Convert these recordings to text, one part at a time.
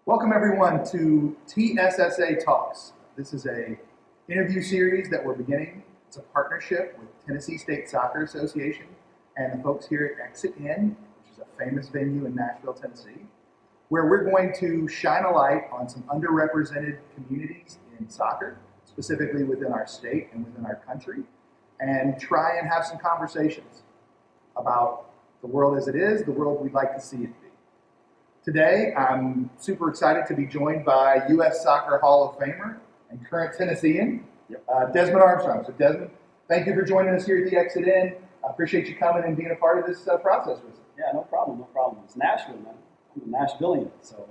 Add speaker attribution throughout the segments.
Speaker 1: Welcome everyone to TSSA Talks. This is a interview series that we're beginning. It's a partnership with Tennessee State Soccer Association and the folks here at Exit In, which is a famous venue in Nashville, Tennessee, where we're going to shine a light on some underrepresented communities in soccer, specifically within our state and within our country, and try and have some conversations about the world as it is, the world we'd like to see it be. Today, I'm super excited to be joined by U.S. Soccer Hall of Famer and current Tennessean, Desmond Armstrong. So Desmond, thank you for joining us here at the Exit In. I appreciate you coming and being a part of this process with us.
Speaker 2: Yeah, no problem. It's Nashville, man. I'm a Nashvilleian, so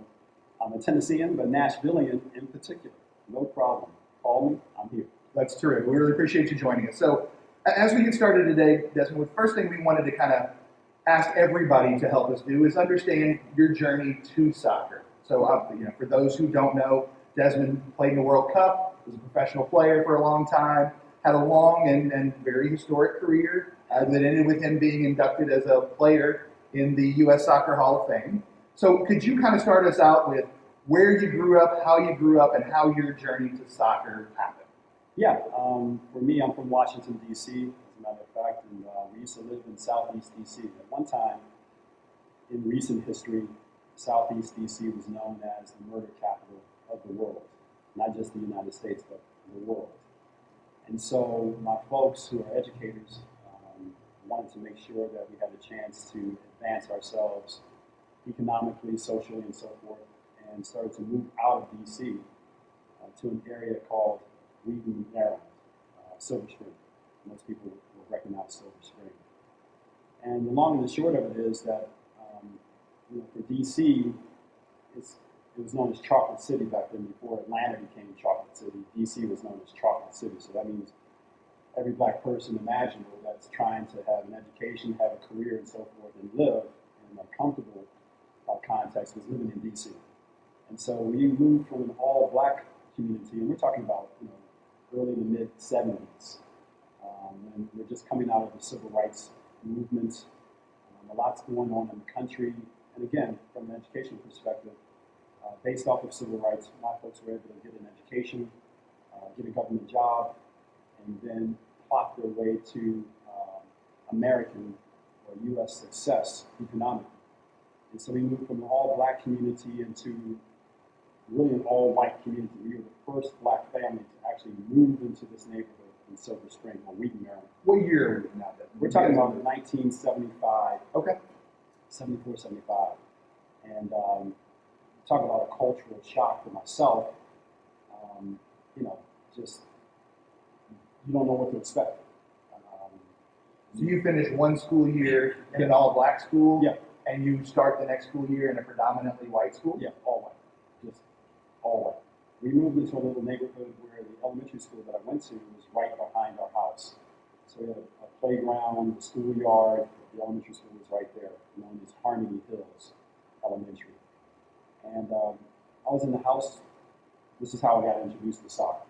Speaker 2: I'm a Tennessean, but Nashvilleian in particular. No problem. Call me, I'm here.
Speaker 1: That's terrific. We really appreciate you joining us. So as we get started today, Desmond, the first thing we wanted to kind of ask everybody to help us do is understand your journey to soccer. So, for those who don't know, Desmond played in the World Cup, was a professional player for a long time, had a long and very historic career that ended with him being inducted as a player in the U.S. Soccer Hall of Fame. So could you kind of start us out with where you grew up, how you grew up, and how your journey to soccer happened?
Speaker 2: Yeah, for me, I'm from Washington, D.C., matter of fact, and we used to live in Southeast DC. At one time, in recent history, Southeast DC was known as the murder capital of the world, not just the United States, but the world. And so my folks, who are educators, wanted to make sure that we had a chance to advance ourselves economically, socially, and so forth, and started to move out of DC to an area called Wheaton, Maryland, Silver Spring. Most people will recognize Silver Spring. And the long and the short of it is that, for DC, it was known as Chocolate City back then. Before Atlanta became Chocolate City, DC was known as Chocolate City. So that means every black person imaginable that's trying to have an education, have a career, and so forth, and live in a comfortable context was living in DC. And so we moved from an all-black community, and we're talking about early to mid-'70s. And we're just coming out of the civil rights movement. A lot's going on in the country. And again, from an education perspective, based off of civil rights, my folks were able to get an education, get a government job, and then plot their way to American or U.S. success economically. And so we moved from an all-black community into really an all-white community. We were the first black family to actually move into this neighborhood in Silver Spring, or Wheaton, Maryland.
Speaker 1: What year are we now?
Speaker 2: We're talking about 1975.
Speaker 1: Okay.
Speaker 2: 74, 75. And talk about a cultural shock for myself. Just, you don't know what to expect.
Speaker 1: So you finish one school year in an all-black school, and you start the next school year in a predominantly white school?
Speaker 2: Yeah, all white. Just all white. We moved into a little neighborhood where the elementary school that I went to was right behind our house. So we had a playground, a schoolyard. The elementary school was right there, known as Harmony Hills Elementary. And I was in the house. This is how I got introduced to soccer.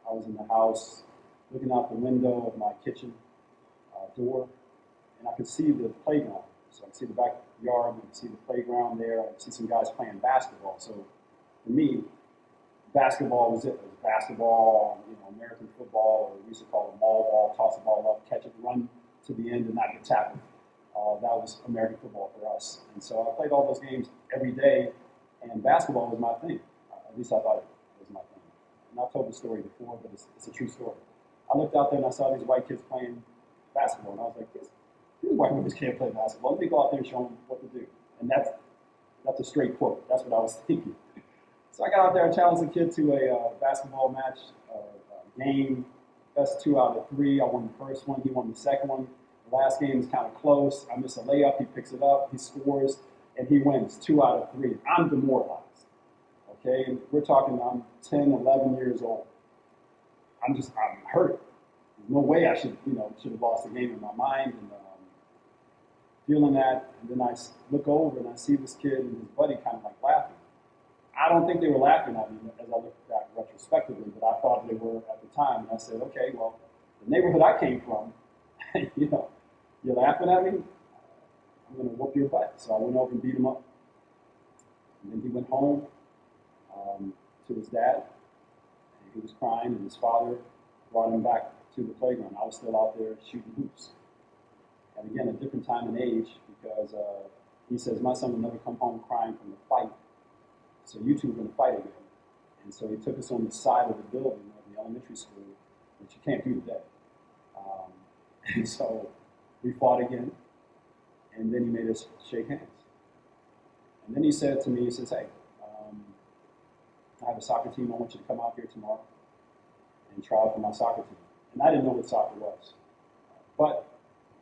Speaker 2: I was in the house looking out the window of my kitchen door, and I could see the playground. So I could see the backyard, I could see the playground there. I could see some guys playing basketball. So for me, basketball was it. It was basketball, American football, or we used to call it mall ball, toss the ball up, catch it, run to the end, and not get tackled. That was American football for us. And so I played all those games every day, and basketball was my thing. At least I thought it was my thing. And I've told the story before, but it's a true story. I looked out there and I saw these white kids playing basketball, and I was like, these white boys can't play basketball. Let me go out there and show them what to do. And that's a straight quote. That's what I was thinking. So I got out there and challenged the kid to a basketball match, game, best 2 out of 3. I won the first one, he won the second one. The last game is kind of close. I miss a layup, he picks it up, he scores, and he wins 2 out of 3. I'm demoralized, okay? And we're talking, I'm 10, 11 years old. I'm hurt. There's no way I should have lost the game in my mind, and feeling that, and then I look over and I see this kid and his buddy kind of like laughing. I don't think they were laughing at me as I look back retrospectively, but I thought they were at the time. And I said, okay, well, the neighborhood I came from, you're laughing at me? I'm going to whoop your butt. So I went over and beat him up. then he went home to his dad, and he was crying, and his father brought him back to the playground. I was still out there shooting hoops. And again, a different time and age, because he says, my son will never come home crying from the fight, so you two are going to fight again. And so he took us on the side of the building of the elementary school, which you can't do today. And so we fought again, and then he made us shake hands. And then he said to me, he says, hey, I have a soccer team. I want you to come out here tomorrow and try out for my soccer team. And I didn't know what soccer was. But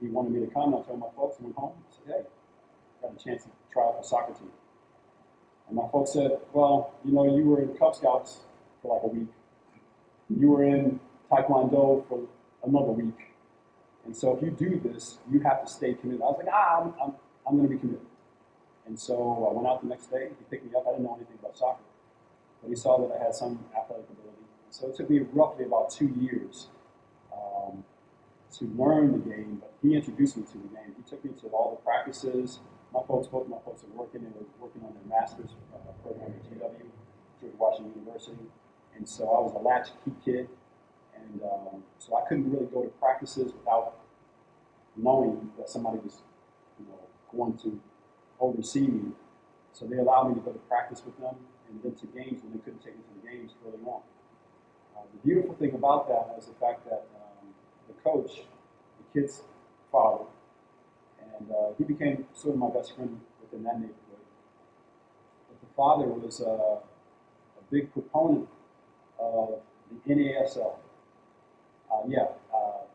Speaker 2: he wanted me to come. I told my folks, I went home. I said, hey, I got a chance to try out for soccer team. And my folks said, well, you know, you were in Cub Scouts for like a week. You were in Taekwondo for another week. And so if you do this, you have to stay committed. I was like, I'm going to be committed. And so I went out the next day. He picked me up. I didn't know anything about soccer. But he saw that I had some athletic ability. And so it took me roughly about 2 years to learn the game. But he introduced me to the game. He took me to all the practices. Both my folks are working. They were working on their master's program at GW, George Washington University. And so I was a latchkey kid. And so I couldn't really go to practices without knowing that somebody was, going to oversee me. So they allowed me to go to practice with them and then to games when they couldn't take me to the games early on. The beautiful thing about that was the fact that the coach, the kid's father, and he became sort of my best friend within that neighborhood. But the father was a big proponent of the NASL.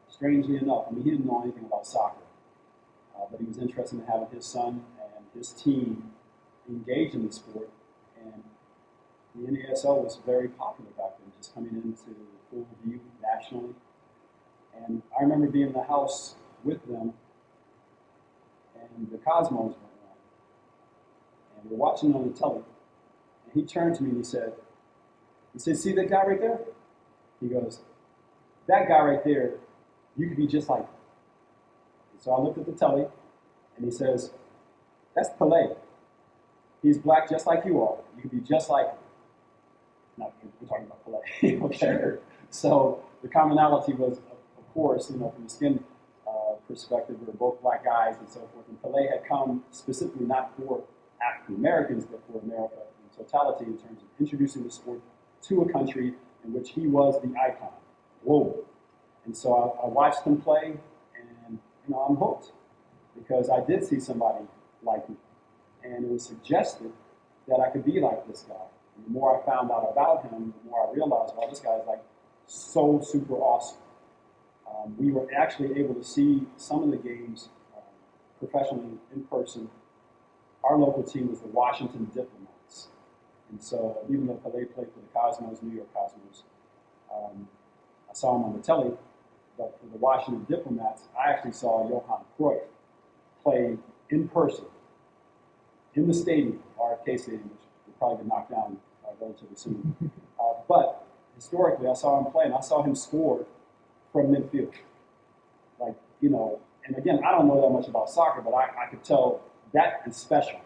Speaker 2: Strangely enough, he didn't know anything about soccer, but he was interested in having his son and his team engage in the sport. And the NASL was very popular back then, just coming into full view nationally. And I remember being in the house with them, and the Cosmos went on. And we're watching on the telly, and he turned to me and he said, see that guy right there? He goes, that guy right there, you could be just like him. And so I looked at the telly, and he says, that's Pelé. He's black just like you are. You could be just like him. Now, we're talking about Pelé. Okay.
Speaker 1: Sure.
Speaker 2: So the commonality was, of course, from the skin perspective, we were both black guys and so forth. And Pelé had come specifically not for African Americans, but for America in totality in terms of introducing the sport to a country in which he was the icon. Whoa. And so I watched him play, and I'm hooked because I did see somebody like me. And it was suggested that I could be like this guy. And the more I found out about him, the more I realized, well, this guy is like so super awesome. We were actually able to see some of the games professionally in person. Our local team was the Washington Diplomats. And so even though Pelé played for the Cosmos, New York Cosmos, I saw him on the telly, but for the Washington Diplomats, I actually saw Johan Cruyff play in person in the stadium, RFK Stadium, which will probably get knocked down relatively soon. But historically, I saw him play, and I saw him score from midfield. And again, I don't know that much about soccer, but I could tell that is special.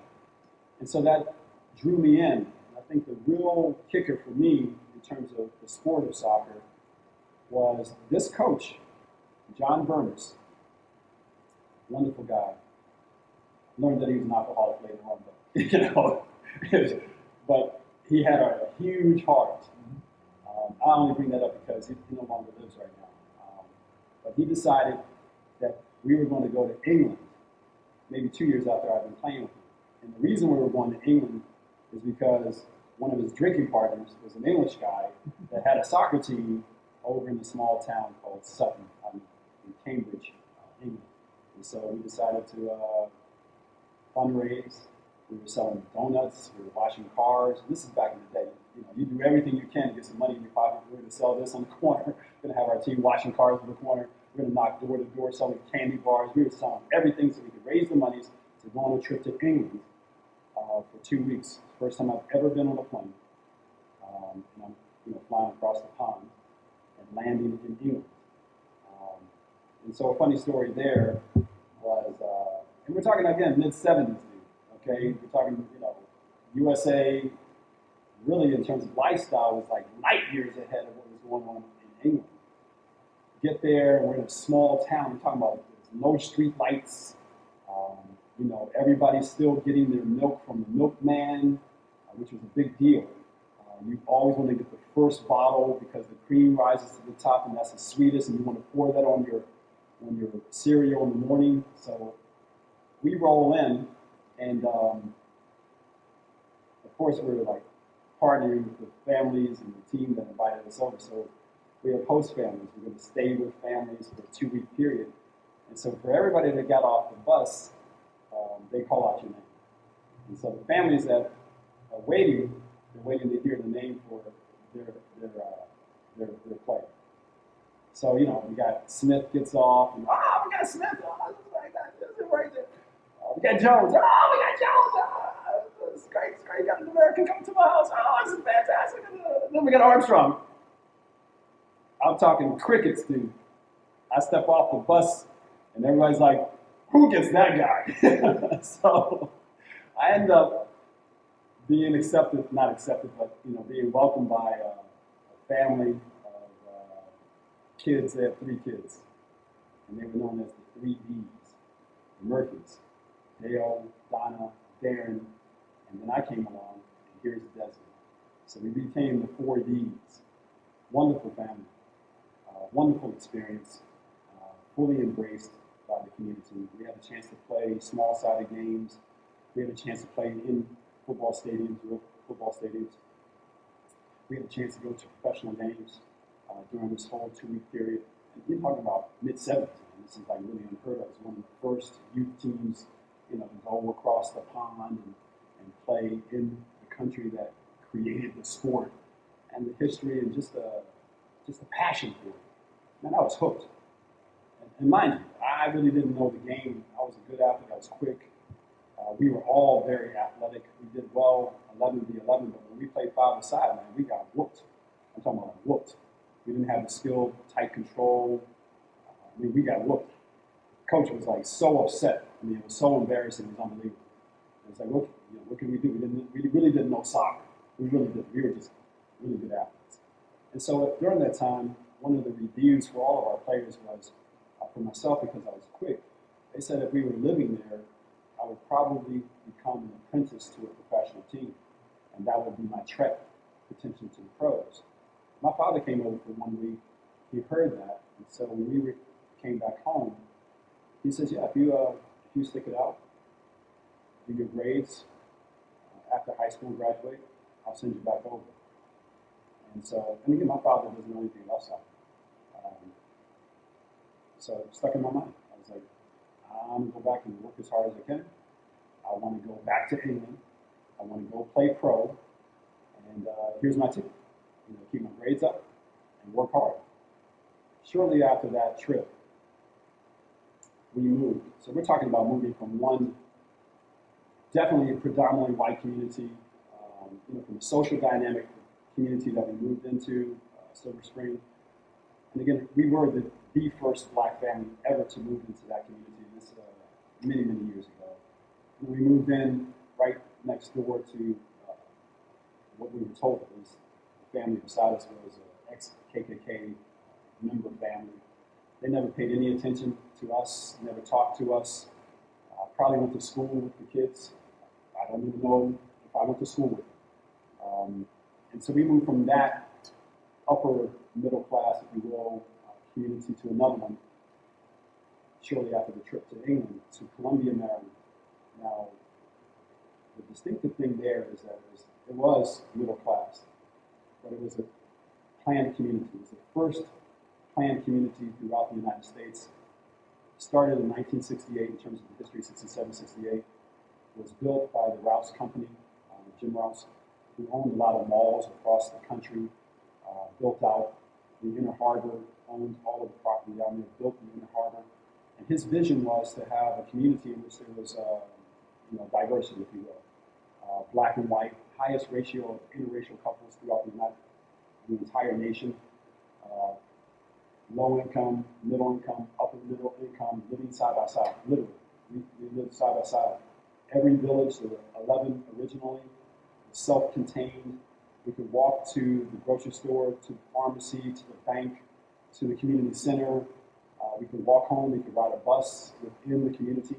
Speaker 2: And so that drew me in. And I think the real kicker for me in terms of the sport of soccer was this coach, John Burness, wonderful guy. Learned that he was an alcoholic later on, but he had a huge heart. I only bring that up because he no longer lives right now. But he decided that we were going to go to England, maybe 2 years after I'd been playing with him. And the reason we were going to England is because one of his drinking partners was an English guy that had a soccer team over in a small town called Sutton in Cambridge, England. And so we decided to fundraise. We were selling donuts. We were washing cars. This is back in the day. You do everything you can to get some money in your pocket. We're going to sell this on the corner. We're going to have our team washing cars in the corner. We're going to knock door to door selling candy bars. We were selling everything so we could raise the monies to go on a trip to England for 2 weeks. First time I've ever been on a plane. And I'm flying across the pond and landing in England. And so a funny story there was, and we're talking again mid-70s, dude. Okay, we're talking USA, really in terms of lifestyle, was like light years ahead of what was going on in England. Get there, we're in a small town. We're talking about there's no street lights. Everybody's still getting their milk from the milkman, which was a big deal. You always want to get the first bottle because the cream rises to the top, and that's the sweetest, and you want to pour that on your cereal in the morning. So we roll in, and of course we're like partnering with the families and the team that invited us over. So we have host families. We're going to stay with families for a 2-week period. And so for everybody that got off the bus, they call out your name. And so the families that are waiting, they're waiting to hear the name for their player. So, we got Smith gets off, and we got Smith, this is right there. We got Jones, we got Jones, it's great, got an American coming to my house, this is fantastic. Then we got Armstrong. I'm talking crickets, dude. I step off the bus, and everybody's like, who gets that guy? So I end up being not accepted, but being welcomed by a family of kids. They have 3 kids, and they were known as the 3 Ds, the Murphys: Dale, Donna, Darren, and then I came along, and here's Desmond. So we became the 4 Ds. Wonderful family, wonderful experience, fully embraced by the community. We had a chance to play small-sided games. We had a chance to play in football stadiums, real football stadiums. We had a chance to go to professional games during this whole 2-week period. And we're talking about mid-70s. This is like really unheard of. It was one of the first youth teams, to go across the pond and play in the country that created the sport and the history and just a passion for it. Man, I was hooked. And mind you, I really didn't know the game. I was a good athlete. I was quick. We were all very athletic. We did well 11v11, but when we played 5-a-side, man, we got whooped. I'm talking about whooped. We didn't have the skill, tight control. We got whooped. Coach was like so upset. It was so embarrassing. It was unbelievable. It was like, what can we do? We really didn't know soccer. We really didn't. We were just really good athletes. And so during that time, one of the reviews for all of our players was, for myself, because I was quick, they said if we were living there, I would probably become an apprentice to a professional team, and that would be my trek potentially to the pros. My father came over for 1 week. He heard that, and so when we came back home, he says, "Yeah, if you stick it out, do your grades after high school, graduate, I'll send you back over." And so, and again, my father doesn't know anything about soccer. So it stuck in my mind. I was like, I'm going to go back and work as hard as I can. I want to go back to England. I want to go play pro. And here's my tip. Keep my grades up and work hard. Shortly after that trip, we moved. So we're talking about moving from one, definitely a predominantly white community, from the social dynamic community that we moved into, Silver Spring. And again, we were the first black family ever to move into that community. This many, many years ago. And we moved in right next door to what we were told was the family beside us was an ex-KKK member family. They never paid any attention to us, never talked to us. Probably went to school with the kids. I don't even know if I went to school with them. And so we moved from that upper middle class, if you will, community to another one shortly after the trip to England, to Columbia, Maryland. Now, the distinctive thing there is that it was middle class, but it was a planned community. It was the first planned community throughout the United States. It started in 1968 in terms of the history, 67, 68. It was built by the Rouse Company, Jim Rouse, who owned a lot of malls across the country, built out the Inner Harbor, owned all of the property down there, built the Inner Harbor. And his vision was to have a community in which there was diversity, if you will. Black and white, highest ratio of interracial couples throughout the entire nation. Low income, middle income, upper middle income, living side by side, literally. We lived side by side. Every village, there were 11 originally, self-contained. We could walk to the grocery store, to the pharmacy, to the bank, to the community center. We could walk home. We could ride a bus within the community.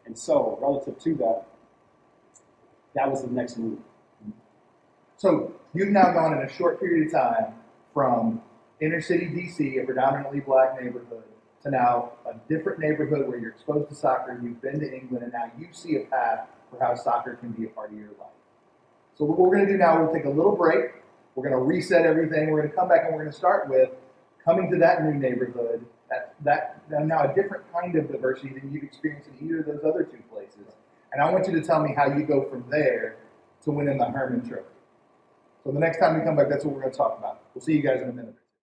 Speaker 2: And so, relative to that, that was the next move.
Speaker 1: So you've now gone in a short period of time from inner city DC, a predominantly black neighborhood, to now a different neighborhood where you're exposed to soccer, you've been to England, and now you see a path for how soccer can be a part of your life. So what we're going to do now, we'll take a little break. We're going to reset everything. We're going to come back and we're going to start with coming to that new neighborhood, that now a different kind of diversity than you've experienced in either of those other two places. And I want you to tell me how you go from there to winning the Herman Trophy. So the next time we come back, that's what we're going to talk about. We'll see you guys in a minute.